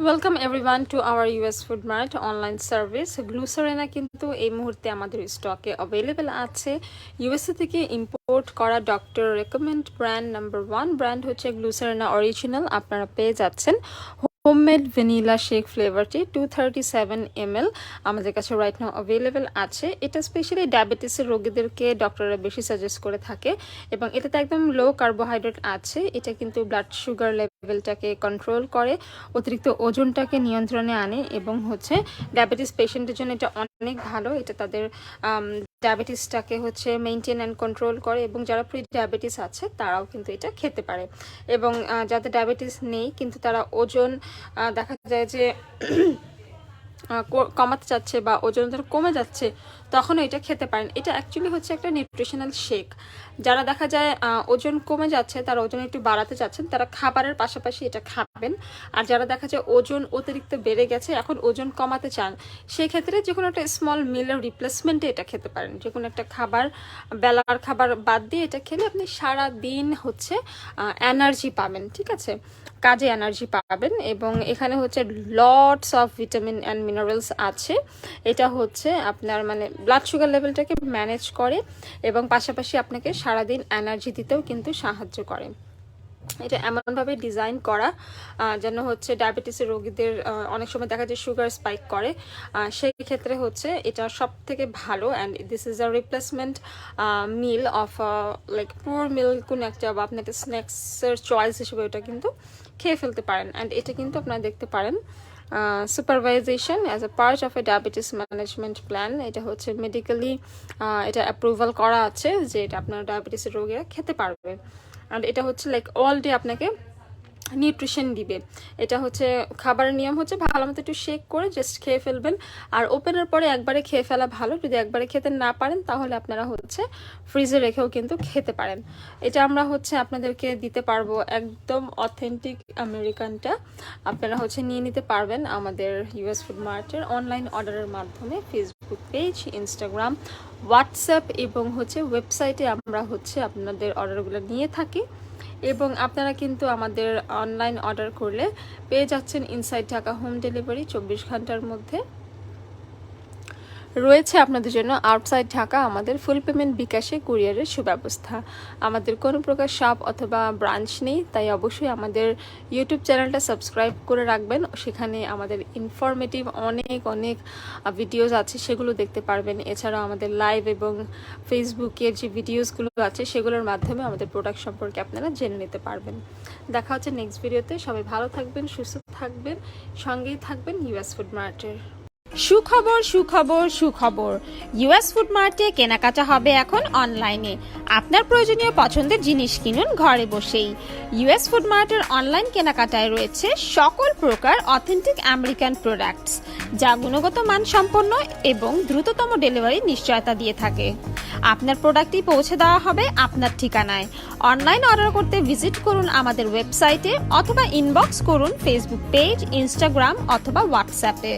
Welcome everyone to our US food mart online service. গ্লুসারেনা কিন্তু এই মুহূর্তে আমাদের স্টকে অ্যাভেলেবেল আছে। ইউএসএ থেকে ইম্পোর্ট করা doctor recommend brand number 1 brand হচ্ছে গ্লুসারেনা অরিজিনাল। আপনারা পেয়ে যাচ্ছেন হোমমেড ভ্যানিলা শেক ফ্লেভারটি 237 ml আমাদের কাছে রাইট নাও অ্যাভেলেবেল আছে। এটা স্পেশালি ডায়াবেটিসের রোগীদেরকে ডক্টররা বেশি সাজেস্ট করে থাকে এবং এটাতে একদম লো কার্বোহাইড্রেট আছে। এটা কিন্তু ব্লাড সুগার লেভেলটাকে কন্ট্রোল করে, অতিরিক্ত ওজনটাকে নিয়ন্ত্রণে আনে এবং হচ্ছে ডায়াবেটিস পেশেন্টের জন্য এটা অনেক ভালো। এটা তাদের ডায়াবেটিসটাকে হচ্ছে মেনটেন অ্যান্ড কন্ট্রোল করে এবং যারা প্রি ডায়াবেটিস আছে তারাও কিন্তু এটা খেতে পারে। এবং যাদের ডায়াবেটিস নেই কিন্তু তারা ওজন দেখা যায় যে কমাতে চাচ্ছে বা ওজন ধর কমে যাচ্ছে, তখন এটা খেতে পারেন। এটা অ্যাকচুয়ালি হচ্ছে একটা নিউট্রিশনাল শেক। যারা দেখা যায় ওজন কমে যাচ্ছে, তারা ওজন একটু বাড়াতে চাচ্ছেন, তারা খাবারের পাশাপাশি এটা খাবেন। আর যারা দেখা যায় ওজন অতিরিক্ত বেড়ে গেছে, এখন ওজন কমাতে চান, সেই ক্ষেত্রে যে কোনো একটা স্মল মিলের রিপ্লেসমেন্টে এটা খেতে পারেন। যে কোনো একটা খাবার, বেলার খাবার বাদ দিয়ে এটা খেলে আপনি সারা দিন হচ্ছে এনার্জি পাবেন, ঠিক আছে, কাজে এনার্জি পাবেন। এবং এখানে হচ্ছে lots of vitamin and minerals আছে। এটা হচ্ছে আপনার মানে ব্লাড সুগার লেভেলটাকে ম্যানেজ করে এবং পাশাপাশি আপনাকে সারাদিন এনার্জি দিতেও কিন্তু সাহায্য করে। এটা এমনভাবে ডিজাইন করা যেন হচ্ছে ডায়াবেটিসের রোগীদের অনেক সময় দেখা যায় সুগার স্পাইক করে, সেই ক্ষেত্রে হচ্ছে এটা সব থেকে ভালো। And this is a replacement meal of like পুর মিল কোনো একটা বা আপনি একটা স্ন্যাক্সের চয়েস হিসেবে ওটা কিন্তু খেয়ে ফেলতে পারেন। অ্যান্ড এটা কিন্তু আপনারা দেখতে পারেন supervision as a part of a diabetes management plan. এটা হচ্ছে মেডিকেলি এটা অ্যাপ্রুভাল করা আছে যে এটা আপনার ডায়াবেটিসের রোগীরা খেতে পারবে। আর এটা হচ্ছে লাইক অল ডে আপনাকে নিউট্রিশন দিবে। এটা হচ্ছে খাবারের নিয়ম হচ্ছে ভালো মতো একটু শেক করে জাস্ট খেয়ে ফেলবেন। আর ওপেনের পরে একবারে খেয়ে ফেলা ভালো। যদি একবারে খেতে না পারেন তাহলে আপনারা হচ্ছে ফ্রিজে রেখেও কিন্তু খেতে পারেন। এটা আমরা হচ্ছে আপনাদেরকে দিতে পারবো একদম অথেন্টিক আমেরিকানটা। আপনারা হচ্ছে নিয়ে নিতে পারবেন আমাদের ইউএস ফুড মার্টের অনলাইন অর্ডারের মাধ্যমে। ফেসবুক পেজ, ইনস্টাগ্রাম, হোয়াটসঅ্যাপ এবং হচ্ছে ওয়েবসাইটে আমরা হচ্ছে আপনাদের অর্ডারগুলো নিয়ে থাকি। এবং আপনারা কিন্তু আমাদের অনলাইন অর্ডার করলে পেয়ে যাচ্ছেন ইনসাইড ঢাকা হোম ডেলিভারি 24 ঘন্টার মধ্যে। রয়েছে আপনাদের জন্য আউটসাইড ঢাকা আমাদের ফুল পেমেন্ট বিকাশে কুরিয়ারের সুব্যবস্থা। আমাদের কোনো প্রকার শপ অথবা ব্রাঞ্চ নেই, তাই অবশ্যই আমাদের ইউটিউব চ্যানেলটা সাবস্ক্রাইব করে রাখবেন। সেখানে আমাদের ইনফরমেটিভ অনেক ভিডিওস আছে, সেগুলো দেখতে পারবেন। এছাড়াও আমাদের লাইভ এবং ফেসবুকের যে ভিডিওসগুলো আছে সেগুলোর মাধ্যমে আমাদের প্রোডাক্ট সম্পর্কে আপনারা জেনে নিতে পারবেন। দেখা হচ্ছে নেক্সট ভিডিওতে। সবাই ভালো থাকবেন, সুস্থ থাকবেন, সঙ্গেই থাকবেন ইউএস ফুড মার্টের। সুখবর সুখবর সুখবর, ইউএস ফুড মার্টে কেনাকাটা হবে এখন অনলাইনে। আপনার প্রয়োজনীয় পছন্দের জিনিস কিনুন ঘরে বসেই। ইউএস ফুড মার্টের অনলাইন কেনাকাটায় রয়েছে সকল প্রকার অথেন্টিক আমেরিকান প্রোডাক্টস, যা গুণগত মান সম্পন্ন এবং দ্রুততম ডেলিভারি নিশ্চয়তা দিয়ে থাকে। আপনার প্রোডাক্টটি পৌঁছে দেওয়া হবে আপনার ঠিকানায়। অনলাইন অর্ডার করতে ভিজিট করুন আমাদের ওয়েবসাইটে অথবা ইনবক্স করুন ফেসবুক পেজ, ইনস্টাগ্রাম অথবা হোয়াটসঅ্যাপে।